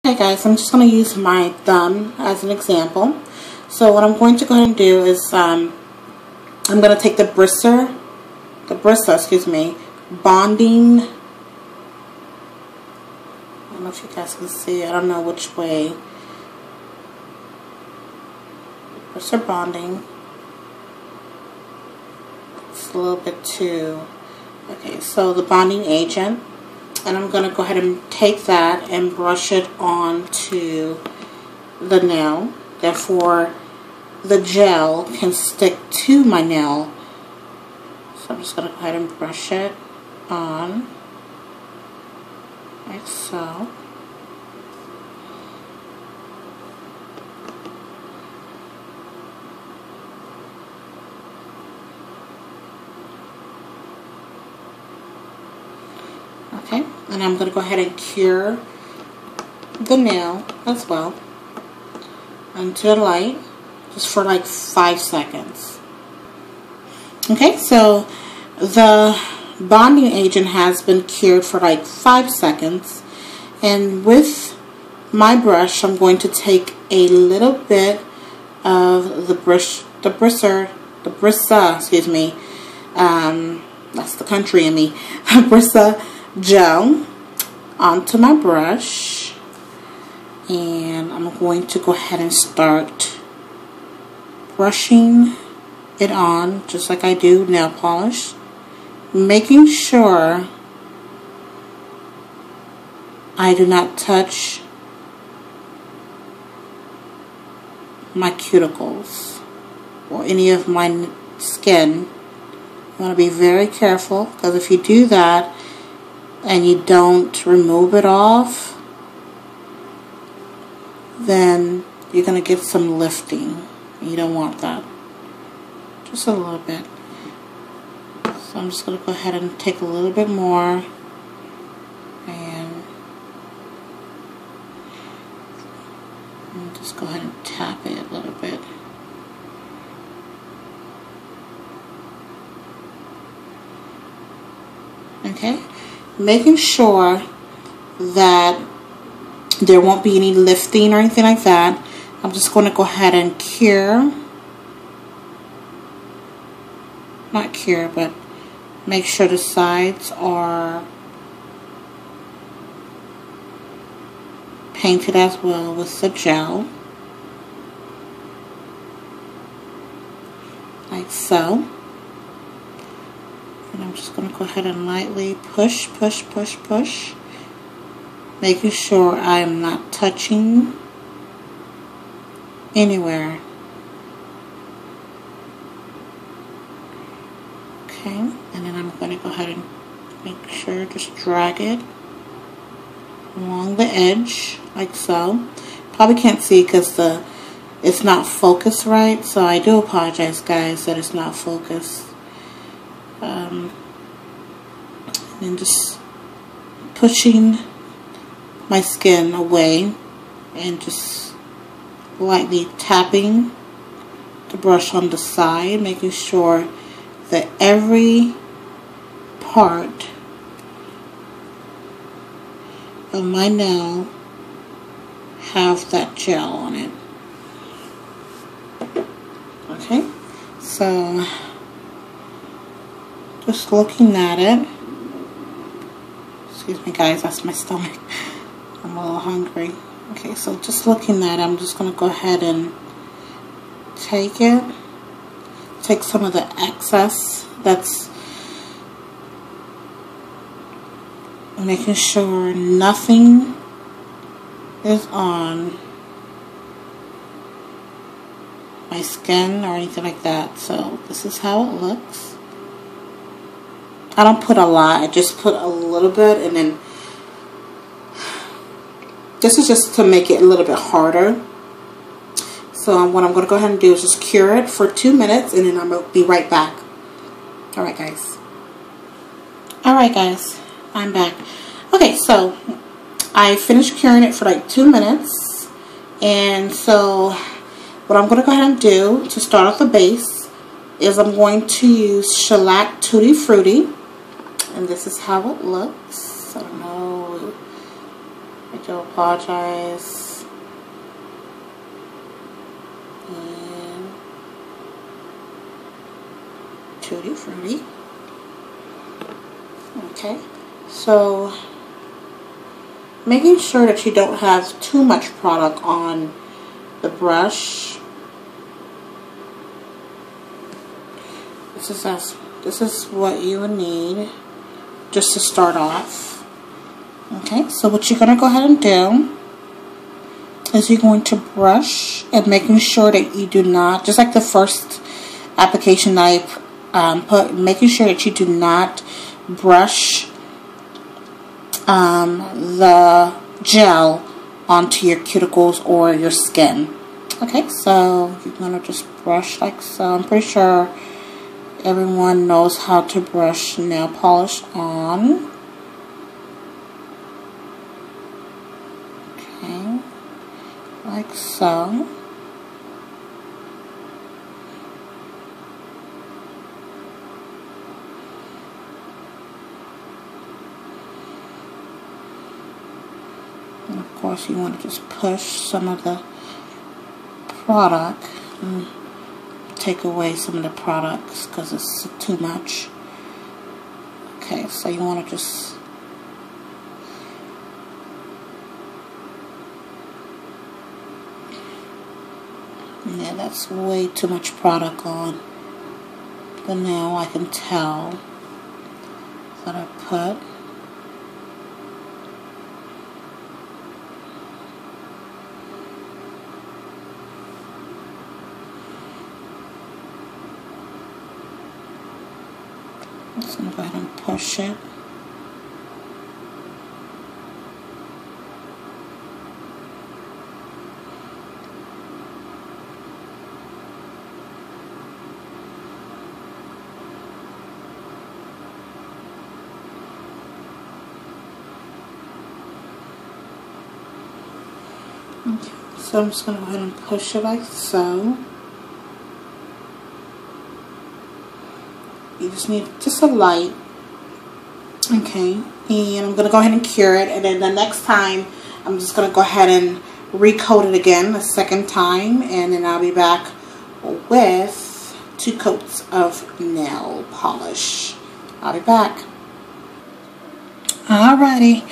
Okay guys, I'm just going to use my thumb as an example. So what I'm going to go ahead and do is I'm going to take the Brissa, bonding, I don't know if you guys can see, I don't know which way, Brissa bonding, it's a little bit too, okay, so the bonding agent. And I'm going to go ahead and take that and brush it onto the nail. Therefore, the gel can stick to my nail. So I'm just going to go ahead and brush it on, like so. Okay, and I'm going to go ahead and cure the nail as well onto the light just for like 5 seconds. Okay, so the bonding agent has been cured for like 5 seconds, and with my brush I'm going to take a little bit of the Brissa, excuse me, that's the country in me, Brissa gel onto my brush, and I'm going to go ahead and start brushing it on just like I do nail polish, making sure I do not touch my cuticles or any of my skin. You want to be very careful, because if you do that and you don't remove it off, then you're going to get some lifting. You don't want that. Just a little bit. So I'm just going to go ahead and take a little bit more and just go ahead and tap it a little bit. Okay? Making sure that there won't be any lifting or anything like that. I'm just going to go ahead and cure, not cure, but make sure the sides are painted as well with the gel, like so. And I'm just going to go ahead and lightly push, making sure I am not touching anywhere. Okay, and then I'm going to go ahead and make sure, just drag it along the edge, like so. Probably can't see because it's not focused right, so I do apologize guys that it's not focused. And just pushing my skin away and just lightly tapping the brush on the side, making sure that every part of my nail have that gel on it. Okay, so just looking at it, excuse me guys, that's my stomach, I'm a little hungry. Okay, so just looking at it, I'm just going to go ahead and take some of the excess, that's making sure nothing is on my skin or anything like that. So this is how it looks. I don't put a lot, I just put a little bit, and then this is just to make it a little bit harder. So what I'm going to go ahead and do is just cure it for 2 minutes, and then I'm going to be right back. Alright guys. Alright guys, I'm back. Okay, so I finished curing it for like 2 minutes, and so what I'm going to go ahead and do to start off the base is I'm going to use Shellac Tutti Frutti, and this is how it looks. I don't know, I do apologize. And Tutti Frutti. Okay, so making sure that you don't have too much product on the brush. This is what you would need just to start off. Okay, so what you're going to go ahead and do is you're going to brush and making sure that you do not, just like the first application that I making sure that you do not brush the gel onto your cuticles or your skin. Okay, so you're going to just brush like so. I'm pretty sure everyone knows how to brush nail polish on. Okay, like so. And of course you want to just push some of the product and take away some of the products because it's too much. Okay, so you want to just yeah, that's way too much product on the nail. I can tell that I put. I'm just going to go ahead and push it. Okay, so I'm just going to go ahead and push it like so. You just need just a light. Okay, and I'm going to go ahead and cure it, and then the next time I'm just going to go ahead and recoat it again the second time, and then I'll be back with 2 coats of nail polish. I'll be back. Alrighty.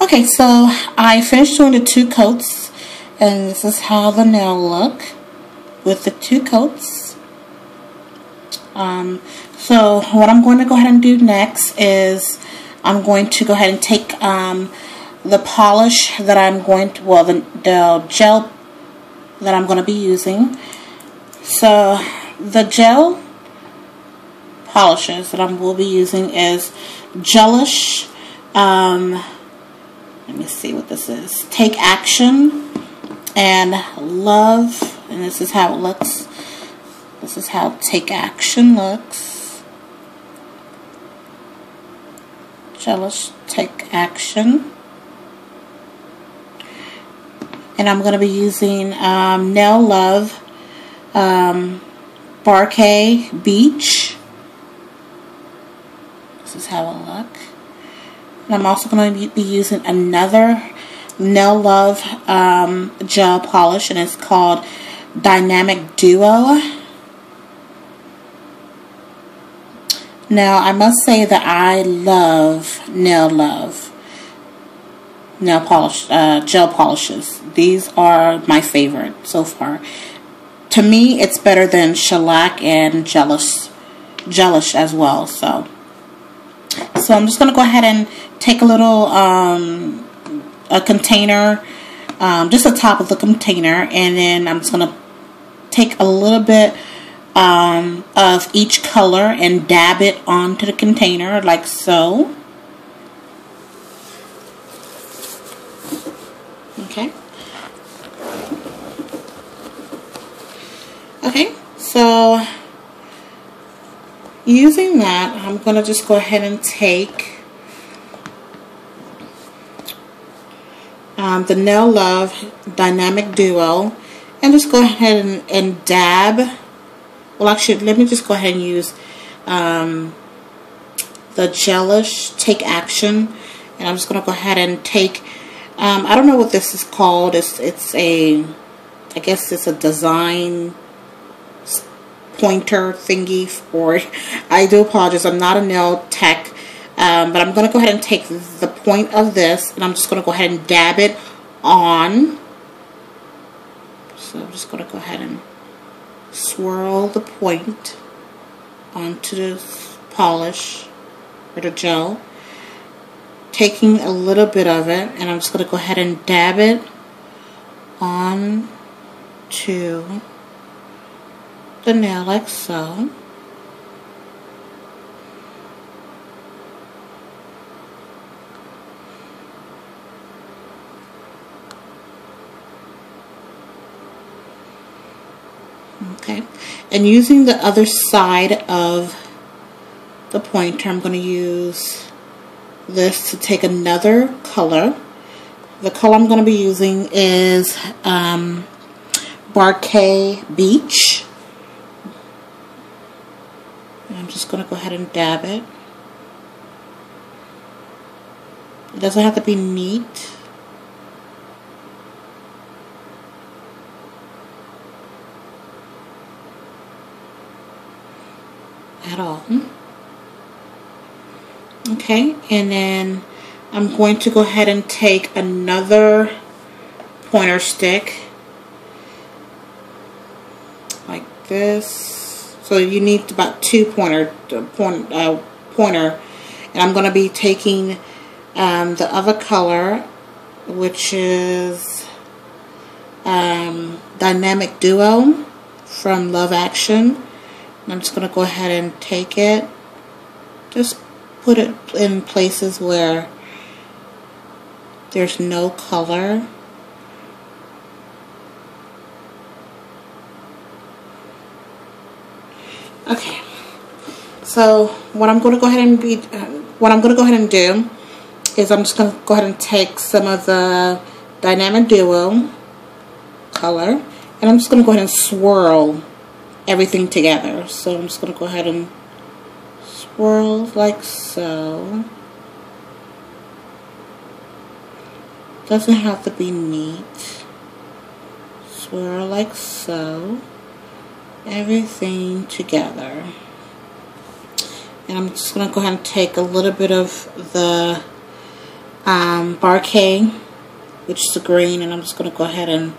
Okay, so I finished doing the 2 coats, and this is how the nail look with the 2 coats. So what I'm going to go ahead and do next is I'm going to go ahead and take the polish that I'm going to, well, the gel that I'm going to be using. So the gel polishes that I will be using is Gelish. Let me see what this is. Take Action and Love, and this is how it looks. This is how Take Action looks. Gelish Take Action. And I'm going to be using Nail Love Parquet Beach. This is how it looks. And I'm also going to be using another Nail Love gel polish, and it's called Dynamic Duo. Now, I must say that I love Nail Love nail polish, gel polishes. These are my favorite so far. To me, it's better than Shellac and Gelish as well. So I'm just going to go ahead and take a little a container, just the top of the container, and then I'm just going to take a little bit of each color and dab it onto the container like so. Okay. Okay, so using that, I'm going to just go ahead and take the Nail Love Dynamic Duo and just go ahead and dab. Well, actually, let me just go ahead and use the Gelish Take Action, and I'm just going to go ahead and take I don't know what this is called. It's a, I guess it's a design pointer thingy for, I do apologize, I'm not a nail tech, but I'm going to go ahead and take the point of this, and I'm just going to go ahead and dab it on. So I'm just going to go ahead and swirl the point onto this polish or the gel, taking a little bit of it, and I'm just going to go ahead and dab it on to the nail like so. Okay, and using the other side of the pointer, I'm going to use this to take another color. The color I'm going to be using is Parquet Beach. And I'm just going to go ahead and dab it. It doesn't have to be neat. At all. Okay, and then I'm going to go ahead and take another pointer stick like this. So you need about two pointer, and I'm going to be taking the other color, which is Dynamic Duo from Love Action. And I'm just going to go ahead and take it, just put it in places where there's no color. Okay, so what I'm going to go ahead and do is I'm just going to go ahead and take some of the Dynamic Duo color, and I'm just going to go ahead and swirl everything together. So I'm just going to go ahead and swirl like so. Doesn't have to be neat. Swirl like so. Everything together. And I'm just going to go ahead and take a little bit of the Parquet, which is the green, and I'm just going to go ahead and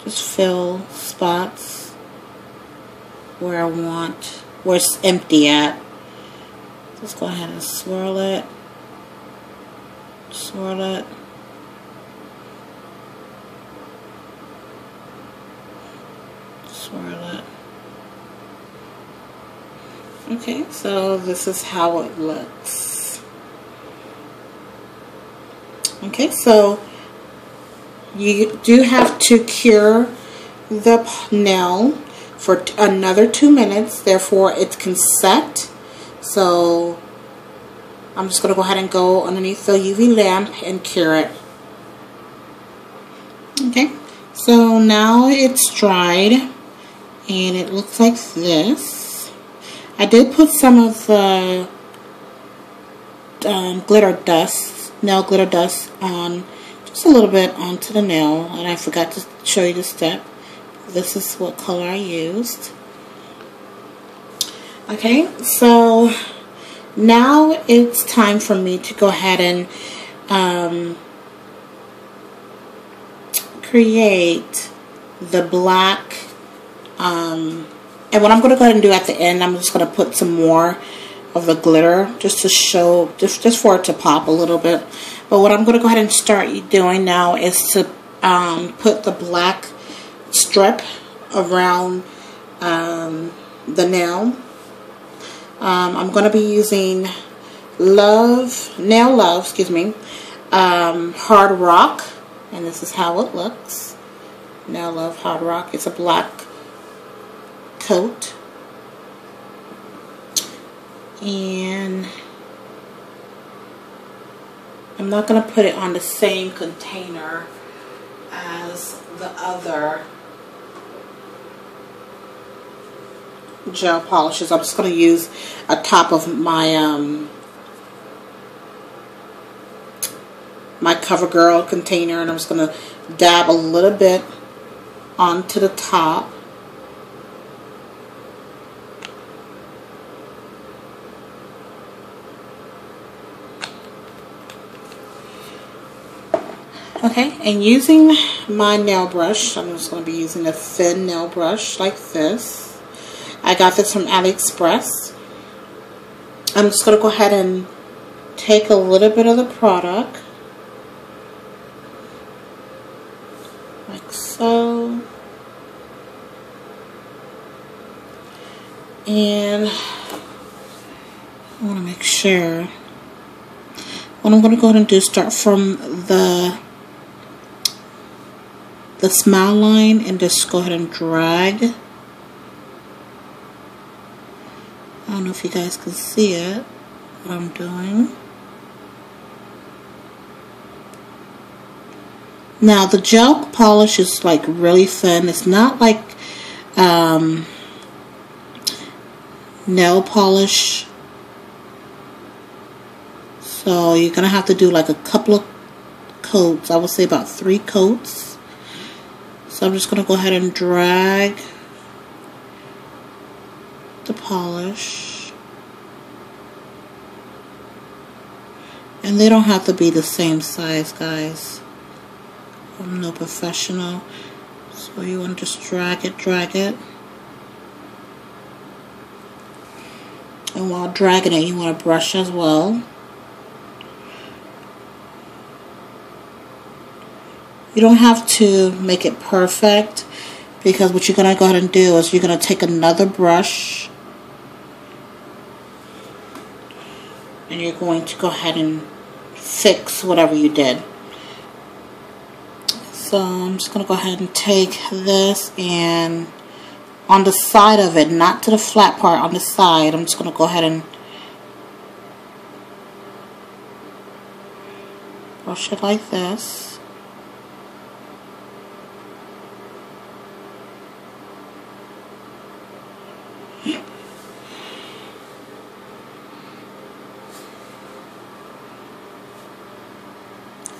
just fill spots where I want, where it's empty at. Just go ahead and swirl it, swirl it. Swirl it. Okay, so this is how it looks. Okay, so you do have to cure the nail for another 2 minutes, therefore it can set. So I'm just going to go ahead and go underneath the UV lamp and cure it. Okay, so now it's dried and it looks like this. I did put some of the glitter dust, nail glitter dust on, just a little bit onto the nail, and I forgot to show you the step. This is what color I used. Okay, so now it's time for me to go ahead and create the black, and what I'm going to go ahead and do at the end, I'm just going to put some more of the glitter just to show, just for it to pop a little bit. But what I'm going to go ahead and start doing now is to put the black strip around the nail. I'm going to be using Nail Love, excuse me, Hard Rock, and this is how it looks. Nail Love Hard Rock. It's a black coat, and I'm not going to put it on the same container as the other gel polishes. I'm just going to use a top of my my CoverGirl container, and I'm just going to dab a little bit onto the top. Okay, and using my nail brush, I'm just going to be using a thin nail brush like this. I got this from AliExpress. I'm just going to go ahead and take a little bit of the product, like so. And I want to make sure. What I'm going to go ahead and do is start from the smile line and just go ahead and drag. I don't know if you guys can see it, what I'm doing. Now the gel polish is like really thin. It's not like nail polish. So you're going to have to do like a couple of coats. I would say about 3 coats. So I'm just going to go ahead and drag the polish. And they don't have to be the same size, guys. I'm no professional. So you want to just drag it. And while dragging it, you want to brush as well. You don't have to make it perfect, because what you're going to go ahead and do is you're going to take another brush and you're going to go ahead and fix whatever you did. So I'm just going to go ahead and take this, and on the side of it, not to the flat part, on the side, I'm just going to go ahead and brush it like this.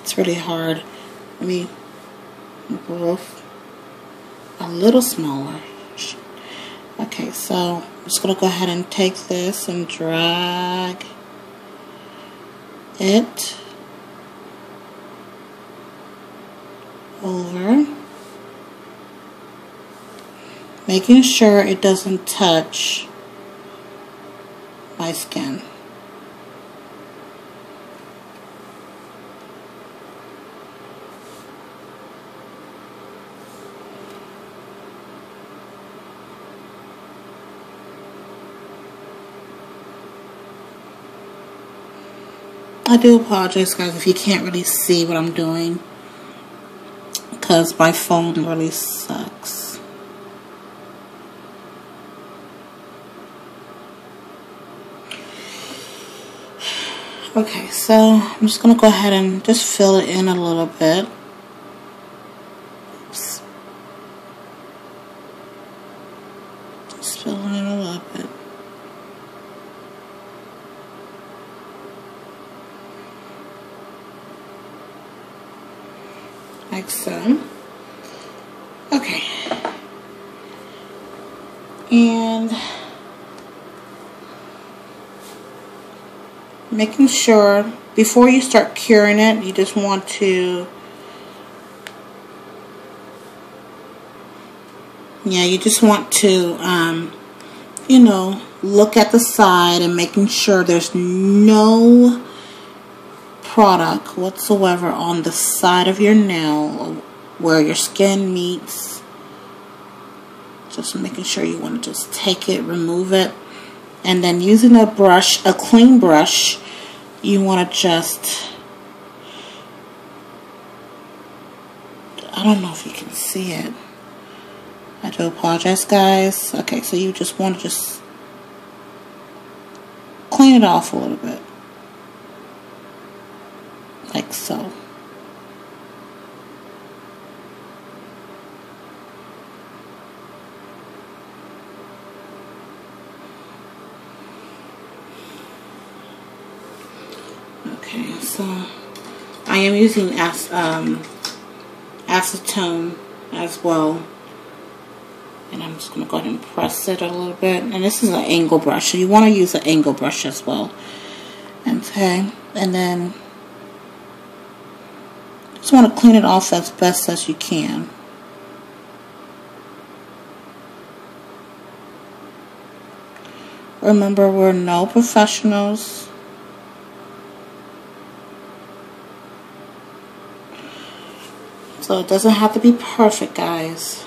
It's really hard. Let me move a little smaller. Okay, so I'm just going to go ahead and take this and drag it over, making sure it doesn't touch my skin. I do apologize, guys, if you can't really see what I'm doing, because my phone really sucks. Okay, so I'm just going to go ahead and just fill it in a little bit. Oops. Just fill it in a little bit. Like so. Okay. And making sure before you start curing it, you just want to, you just want to, you know, look at the side and making sure there's no product whatsoever on the side of your nail where your skin meets. Just making sure you want to just take it, remove it, and then using a brush, a clean brush, you want to just, I don't know if you can see it. I do apologize, guys. Okay, so you just want to just clean it off a little bit. Like so. Okay, so I am using acetone as well. And I'm just going to go ahead and press it a little bit. And this is an angle brush, so you want to use an angle brush as well. Okay, and then just want to clean it off as best as you can. Remember, we're no professionals. So it doesn't have to be perfect, guys.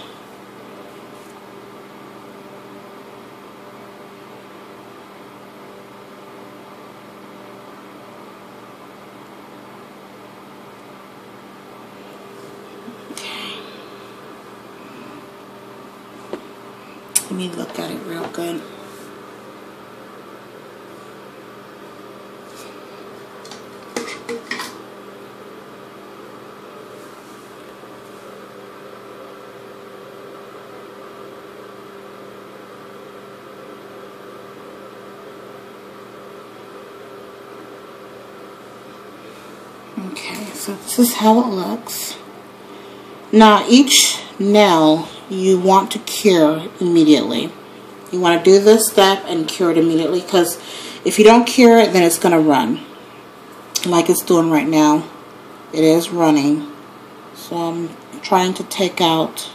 Let me look at it real good. Okay, so this is how it looks. Now each nail you want to cure immediately. You want to do this step and cure it immediately, because if you don't cure it, then it's going to run like it's doing right now. It is running. So I'm trying to take out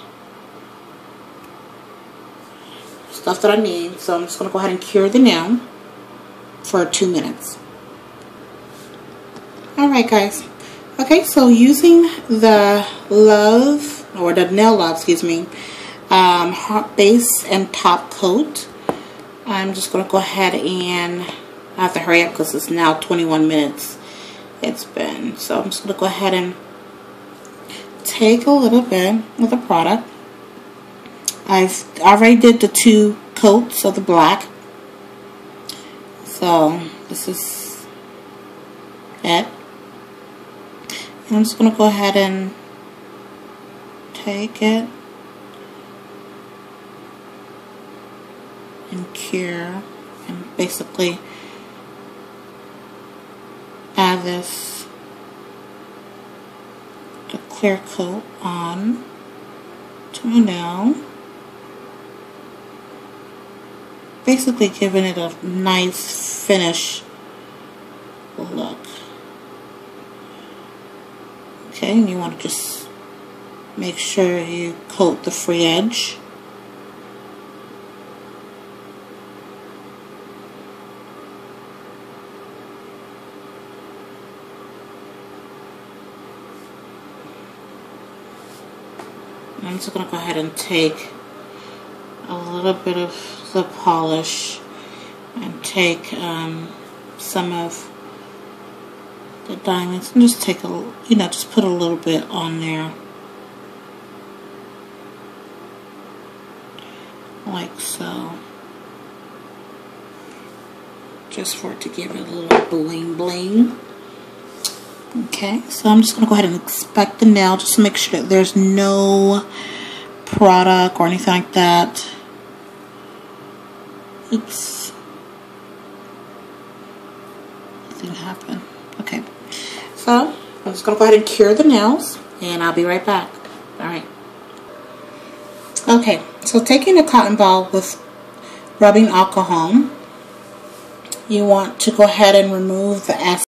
stuff that I need. So I'm just going to go ahead and cure the nail for 2 minutes. Alright guys. Okay, so using the Nail Love, excuse me, base and top coat, I'm just going to go ahead and I have to hurry up because it's now 21 minutes it's been. So I'm just going to go ahead and take a little bit of the product. I've already did the 2 coats of the black. So this is it. And I'm just going to go ahead and take it and cure and basically add this the clear coat on to my nail, basically giving it a nice finish look. Okay, and you want to just make sure you coat the free edge. I'm just going to go ahead and take a little bit of the polish and take some of the diamonds and just take a, just put a little bit on there, like so, just for it to give it a little bling bling. Okay, so I'm just going to go ahead and inspect the nail just to make sure that there's no product or anything like that. Oops. Nothing happened. Okay, so I'm just going to go ahead and cure the nails and I'll be right back. Alright. Okay, so taking a cotton ball with rubbing alcohol, you want to go ahead and remove the